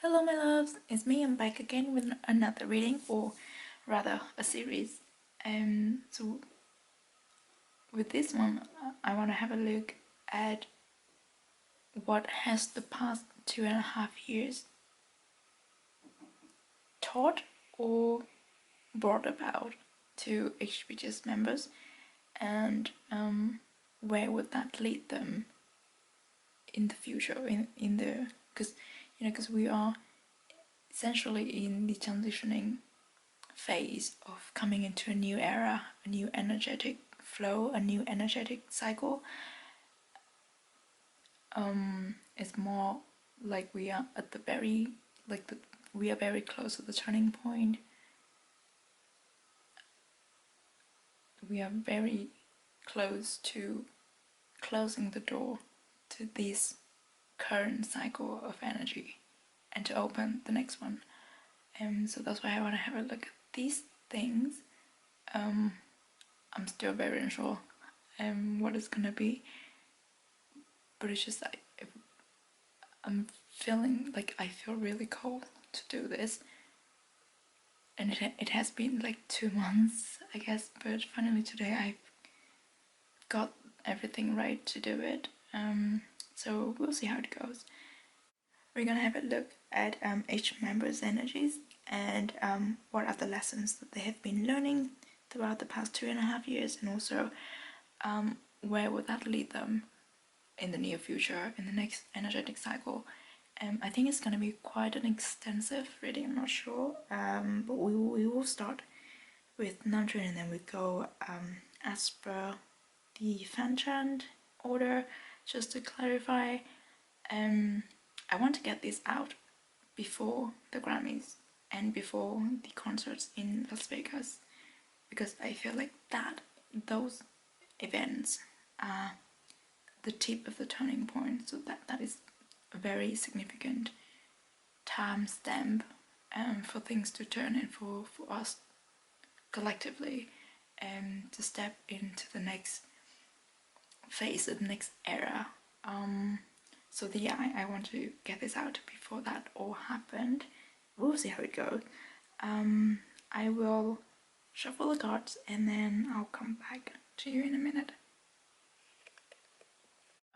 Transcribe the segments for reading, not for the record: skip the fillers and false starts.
Hello my loves, it's me. I'm back again with another reading, or rather a series. So with this one, I want to have a look at what has the past 2.5 years taught or brought about to HBGS members, and where would that lead them in the future, in the, because we are essentially in the transitioning phase of coming into a new era, a new energetic flow, a new energetic cycle. It's more like we are at the very, we are very close to the turning point. We are very close to closing the door to this current cycle of energy and to open the next one. So that's why I want to have a look at these things. I'm still very unsure what it's gonna be, but it's just like I'm feeling like I feel really cold to do this, and it has been like 2 months, I guess, but finally today I got everything right to do it. So we'll see how it goes. We're gonna have a look at each member's energies and what are the lessons that they have been learning throughout the past 2.5 years, and also where would that lead them in the near future, in the next energetic cycle. I think it's going to be quite an extensive reading, I'm not sure, but we will start with Namjoon and then we go as per the fan chant order. Just to clarify, I want to get this out before the Grammys and before the concerts in Las Vegas, because I feel like those events are the tip of the turning point, so that is a very significant time stamp for things to turn and for us collectively to step into the next phase, the next era. So yeah, I want to get this out before that all happened. We'll see how it goes. I will shuffle the cards and then I'll come back to you in a minute.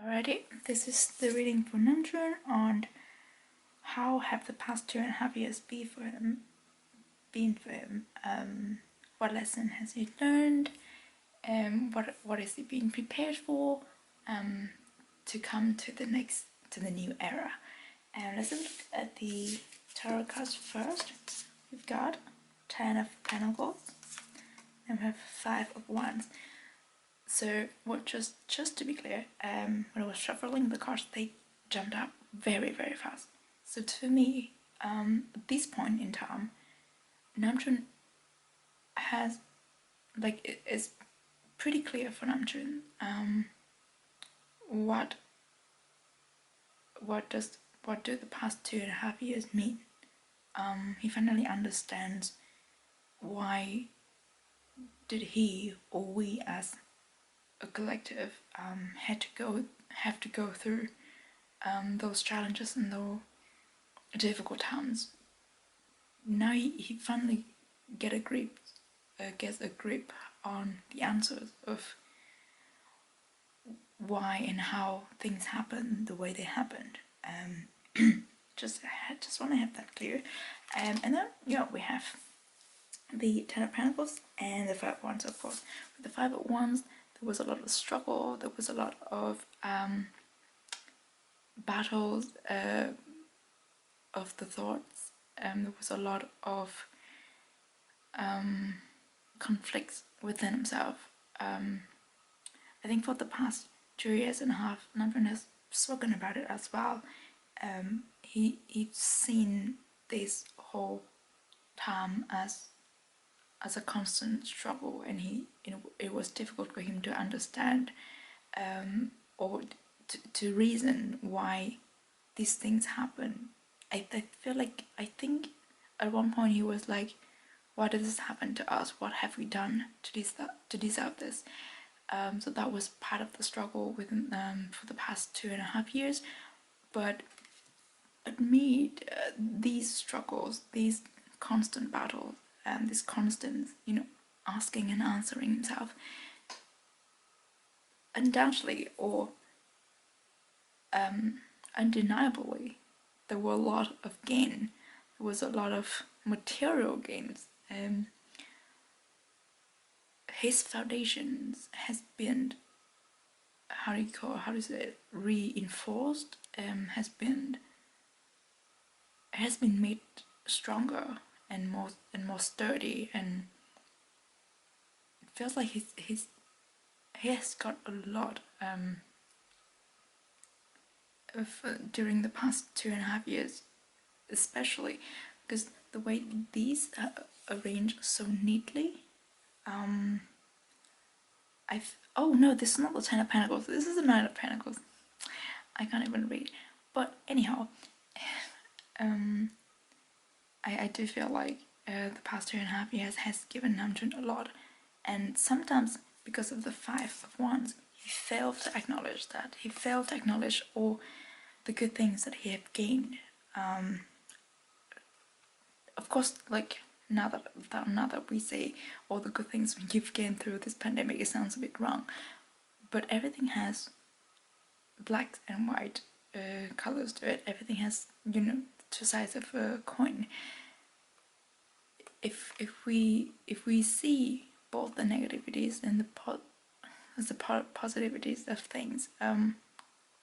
Alrighty, this is the reading for Namjoon on how have the past 2.5 years been for him. What lesson has he learned? What is he being prepared for? To come to the new era. And let's look at the tarot cards first. We've got 10 of Pentacles and we have 5 of Wands. So what, just to be clear, when I was shuffling the cards, they jumped up very, very fast. So to me, at this point in time, Namjoon has, like, it's pretty clear for Namjoon what do the past 2.5 years mean. He finally understands why did he or we as a collective have to go through those challenges and those difficult times. Now he finally gets a grip on the answers of why and how things happen the way they happened. Just want to have that clear. And then we have the 10 of Pentacles and the 5 of Wands, of course. With the 5 of Wands, there was a lot of struggle, there was a lot of battles of the thoughts, there was a lot of conflicts within himself. I think for the past 2.5 years, Namjoon has spoken about it as well. He's seen this whole time as a constant struggle, and it was difficult for him to understand or to reason why these things happen. I think at one point he was like, why did this happen to us? What have we done to deserve this? So that was part of the struggle within for the past 2.5 years. But admit these struggles, these constant battles, and this constant, asking and answering himself. Undoubtedly, or undeniably, there were a lot of gain. There was a lot of material gains. His foundations has been, how to say it, reinforced. Has been made stronger and more sturdy, and it feels like he has got a lot during the past 2.5 years, especially because the way these arrange so neatly. Oh no, this is not the Ten of Pentacles. This is the Nine of Pentacles. I can't even read. But anyhow, I do feel like the past 2.5 years has given Namjoon a lot, and sometimes because of the Five of Wands, he failed to acknowledge that. He failed to acknowledge all the good things that he had gained. Of course, like now that we say all the good things you've gained through this pandemic, it sounds a bit wrong, but everything has black and white colors to it. Everything has, two sides of a coin. If we see both the negativities and the positivities of things,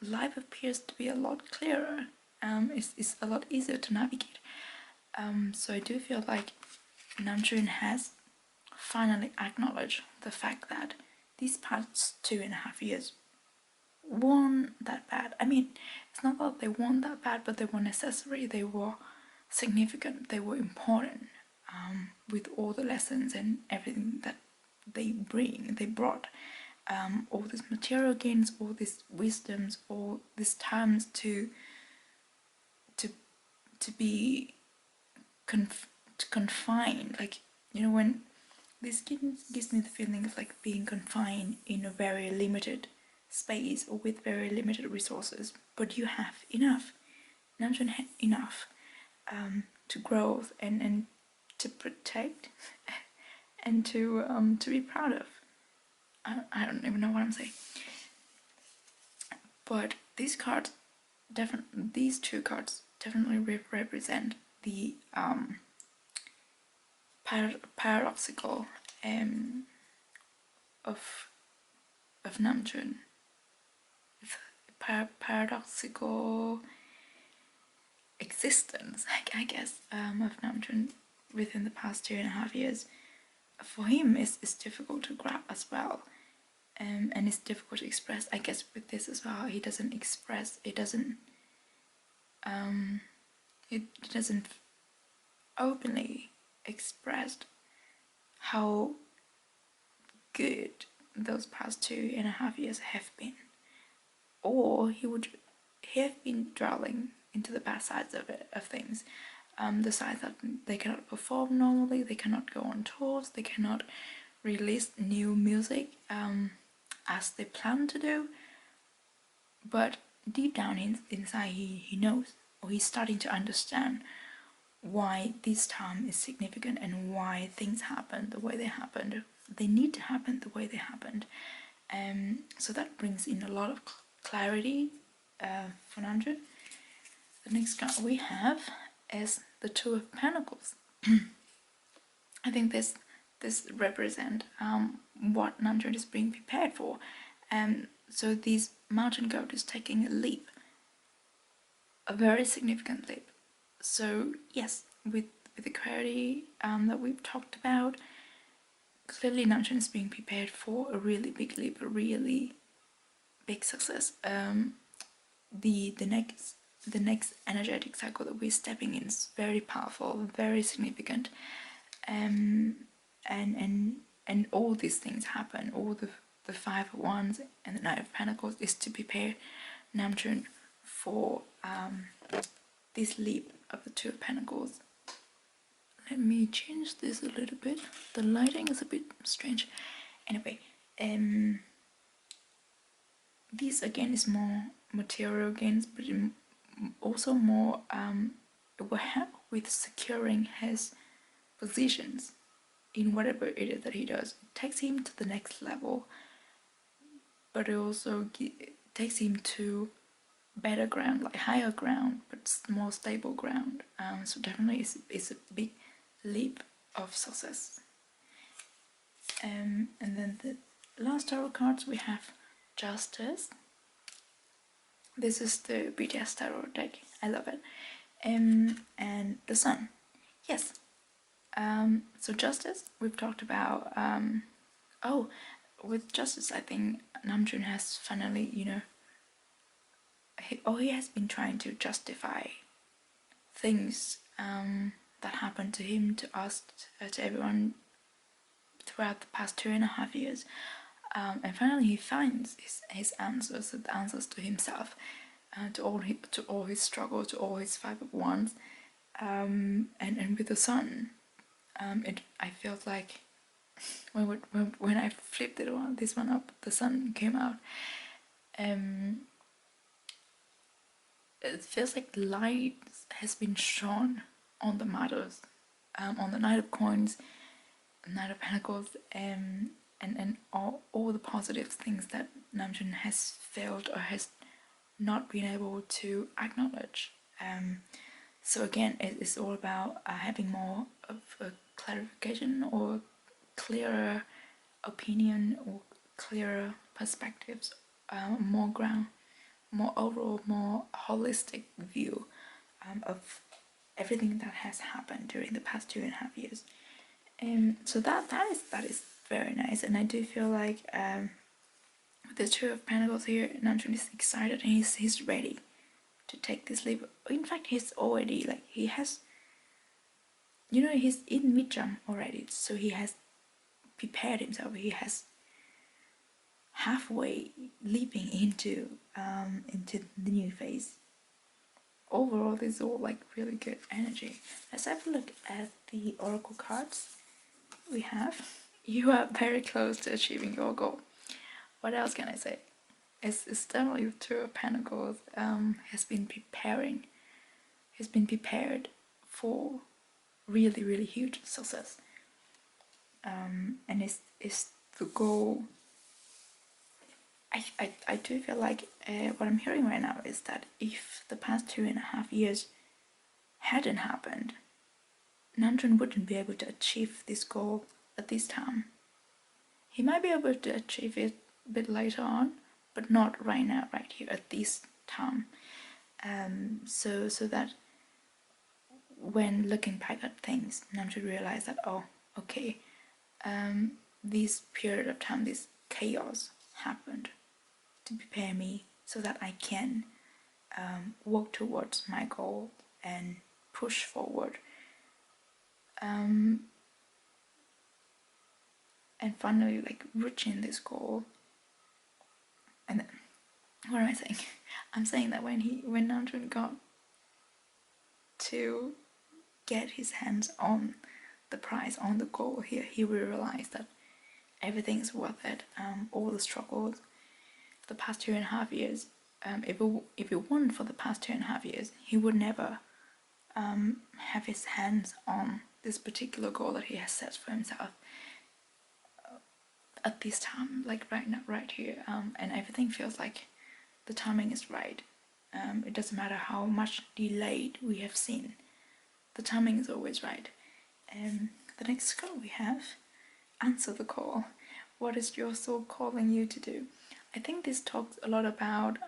life appears to be a lot clearer. It's a lot easier to navigate. So I do feel like Namjoon has finally acknowledged the fact that these past 2.5 years weren't that bad. I mean, it's not that they weren't that bad, but they were necessary. They were significant. They were important, with all the lessons and everything that they brought. All these material gains, all these wisdoms, all these times to be confined. Like, when this gives me the feeling of like being confined in a very limited space or with very limited resources, but you have enough. Namjoon had enough to grow and to protect and to be proud of. I don't even know what I'm saying. But these two cards definitely represent the paradoxical of Namjoon. Paradoxical existence, I guess, of Namjoon within the past 2.5 years. For him, it's difficult to grab as well, and it's difficult to express. I guess with this as well, he doesn't express. It doesn't openly express how good those past 2.5 years have been, or he have been dwelling into the bad sides of things, the sides that they cannot perform normally, they cannot go on tours, they cannot release new music as they plan to do. But deep down inside, he knows, or he's starting to understand why this time is significant and why things happen the way they happened. They need to happen the way they happened. So that brings in a lot of clarity for Namjoon. The next card we have is the Two of Pentacles. I think this represents what Namjoon is being prepared for. So this mountain goat is taking a leap, a very significant leap. So yes, with the clarity that we've talked about, clearly Namjoon is being prepared for a really big leap, a really big success. The next energetic cycle that we're stepping in is very powerful, very significant, and all these things happen. All the Five of Wands and the Knight of Pentacles is to prepare Namjoon for this leap of the Two of Pentacles. Let me change this a little bit. The lighting is a bit strange. Anyway, this again is more material gains, but also more, it will help with securing his positions in whatever it is that he does. It takes him to the next level, but it also takes him to better ground, like higher ground, but more stable ground. So definitely it's a big leap of success. And then the last tarot cards we have Justice. This is the BTS Tarot deck. I love it. And the Sun. Yes. So Justice, we've talked about. Oh, with Justice, I think Namjoon has finally, he has been trying to justify things that happened to him, to us, to everyone throughout the past 2.5 years. And finally he finds his answers, the answers to himself, to all his struggles, to all his 5 of Wands. And with the Sun, I felt like when I flipped this one up, the Sun came out. It feels like light has been shone on the matters, on the Knight of Coins, Knight of Pentacles, and all the positive things that Namjoon has failed or has not been able to acknowledge. So again, it's all about having more of a clarification or clearer opinion or clearer perspectives, more overall, more holistic view of everything that has happened during the past 2.5 years. So that is very nice, and I do feel like with the Two of Pentacles here, Namjoon is excited and he's ready to take this leap. In fact, he's already like he's in mid-jump already, so he has prepared himself. He has halfway leaping into the new phase. Overall, this is all like really good energy. Let's have a look at the oracle cards we have. You are very close to achieving your goal. What else can I say? It's definitely the Two of Pentacles. Has been preparing. Has been prepared for really, really huge success. And it's the goal. I do feel like what I'm hearing right now is that if the past 2.5 years hadn't happened, Namjoon wouldn't be able to achieve this goal at this time. He might be able to achieve it a bit later on, but not right now, right here at this time. So that when looking back at things, Namjoon realized that, oh, okay, this period of time, this chaos happened to prepare me so that I can work towards my goal and push forward. And finally, like, reaching this goal. And what am I saying? I'm saying that when Namjoon got to get his hands on the prize, on the goal here, he realized that everything's worth it. All the struggles for the past 2.5 years. If it weren't for the past 2.5 years, he would never have his hands on this particular goal that he has set for himself at this time, like right now, right here. And everything feels like the timing is right. It doesn't matter how much delayed we have seen. The timing is always right. The next card we have, answer the call. What is your soul calling you to do? I think this talks a lot about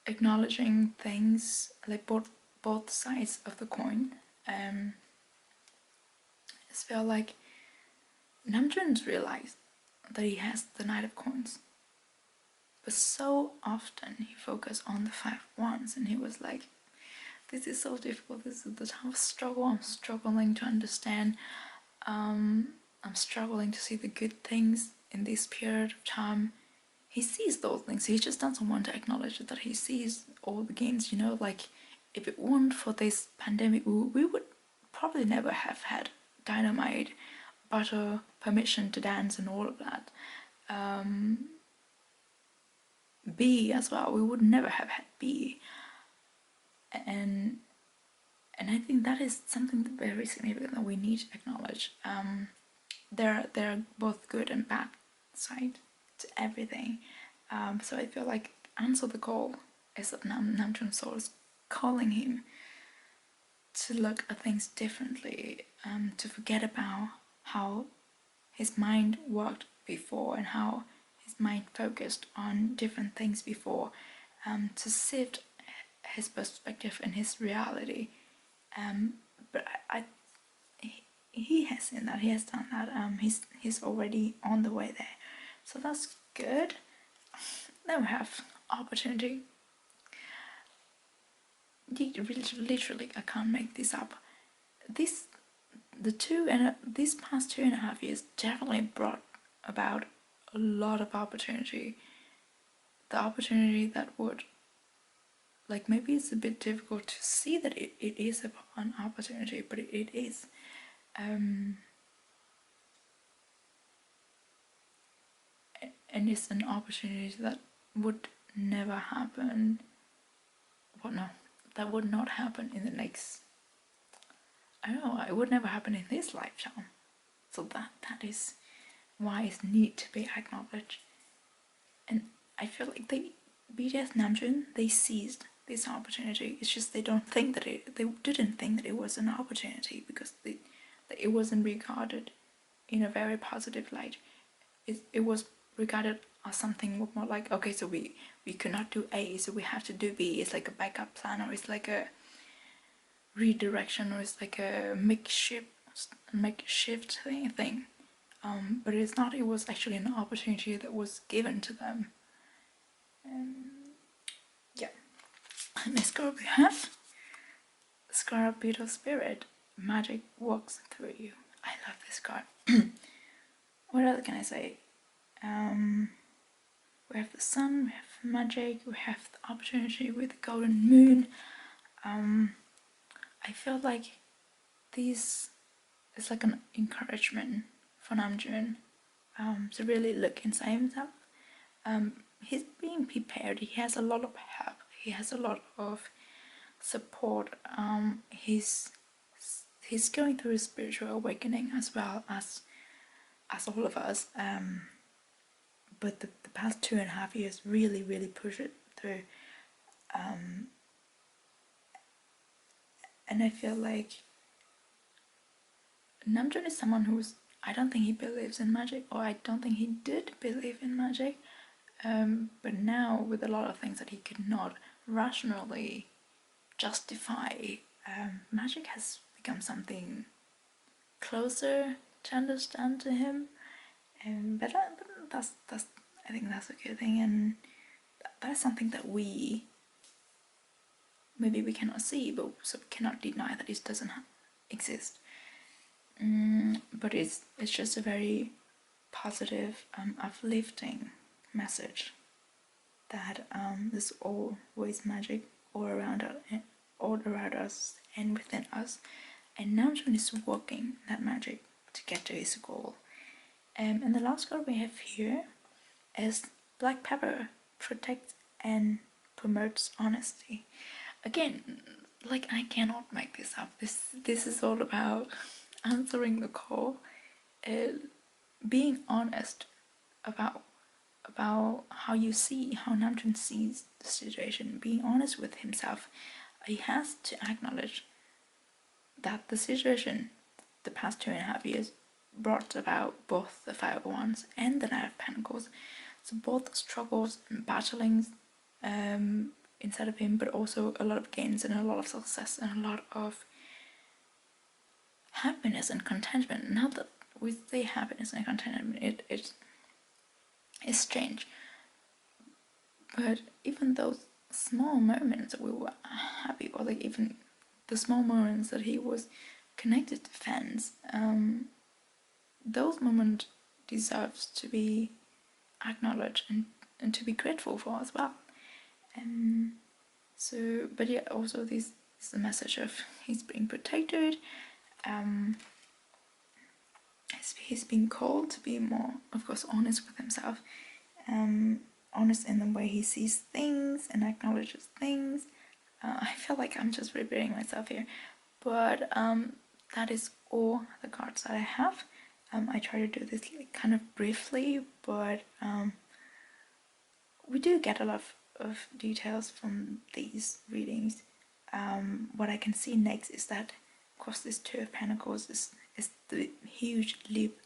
acknowledging things, like both sides of the coin. I just feel like Namjoon's realized that he has the Knight of Coins, but so often he focused on the 5 of Wands, and he was like, this is so difficult, this is the tough struggle, I'm struggling to understand, I'm struggling to see the good things in this period of time. He sees those things, he just doesn't want to acknowledge that he sees all the gains, like, if it weren't for this pandemic, we would probably never have had Dynamite, Butter, Permission to Dance and all of that. B as well. We would never have had B. And I think that is something very significant that we need to acknowledge. There are both good and bad side to everything. So I feel like answer the call is that Namjoon Soul is calling him to look at things differently, to forget about how his mind worked before and how his mind focused on different things before, to shift his perspective and his reality. But he has seen that, he has done that. He's already on the way there, so that's good. Then we have opportunity. Literally, I can't make this up. These past 2.5 years definitely brought about a lot of opportunity. The opportunity that would, like, maybe it's a bit difficult to see that it is an opportunity, but it is. And it's an opportunity that would never happen. Well, no, that would not happen in the next. I don't know. It would never happen in this lifetime. So that is why it need to be acknowledged. And I feel like BTS Namjoon, they seized this opportunity. It's just they didn't think that it was an opportunity because it wasn't regarded in a very positive light. It was regarded as something more like, okay, so we cannot do A, so we have to do B. It's like a backup plan, or it's like a redirection, or it's like a makeshift thing. But it's not. It was actually an opportunity that was given to them. Yeah. And this card we have Scarabito Spirit. Magic walks through you. I love this card. What else can I say? We have the sun, we have magic, we have the opportunity with the golden moon. I feel like this is like an encouragement for Namjoon to really look inside himself. He's being prepared. He has a lot of help. He has a lot of support. He's going through a spiritual awakening as well as all of us. But the past 2.5 years really push it through. And I feel like Namjoon is someone I don't think he believes in magic, or I don't think he did believe in magic. But now, with a lot of things that he could not rationally justify, magic has become something closer to understand to him. But that's I think that's a good thing, and that's something that maybe we cannot see, but so we cannot deny that it doesn't exist. But it's just a very positive, uplifting message that there's always magic all around us and within us, and Namjoon is working that magic to get to his goal. And the last card we have here is Black Pepper, protects and promotes honesty. Again, like, I cannot make this up. This is all about answering the call, being honest about how Namjoon sees the situation, being honest with himself. He has to acknowledge that the situation, the past 2.5 years, brought about both the Five of Wands and the Knight of Pentacles. So both struggles and battlings inside of him, but also a lot of gains and a lot of success and a lot of happiness and contentment. Now that we say happiness and contentment, it's strange. But even those small moments that we were happy, or like even the small moments that he was connected to fans, those moments deserves to be acknowledged and to be grateful for as well. So, but yeah, also this is the message of he's being protected. He's being called to be more, of course, honest with himself. honest in the way he sees things and acknowledges things. I feel like I'm just repeating myself here, but that is all the cards that I have. I try to do this kind of briefly, but we do get a lot of details from these readings. What I can see next is that, of course, this Two of Pentacles is the huge leap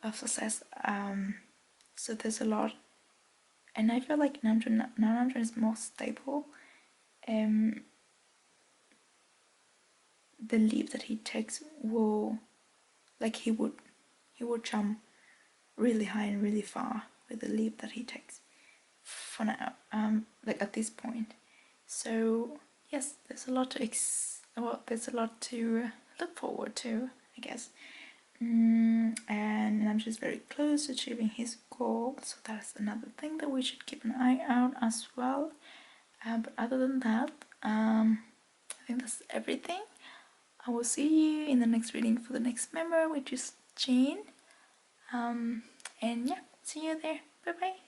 of success. So there's a lot, and I feel like 900 is more stable. The leap that he takes will, like he would jump really high and really far with the leap that he takes for now, like at this point. So yes, there's a lot to there's a lot to look forward to, I guess. And I'm just very close to achieving his goal, so that's another thing that we should keep an eye out as well. But other than that, I think that's everything. I will see you in the next reading for the next member, which is Jane. And yeah, see you there. Bye bye.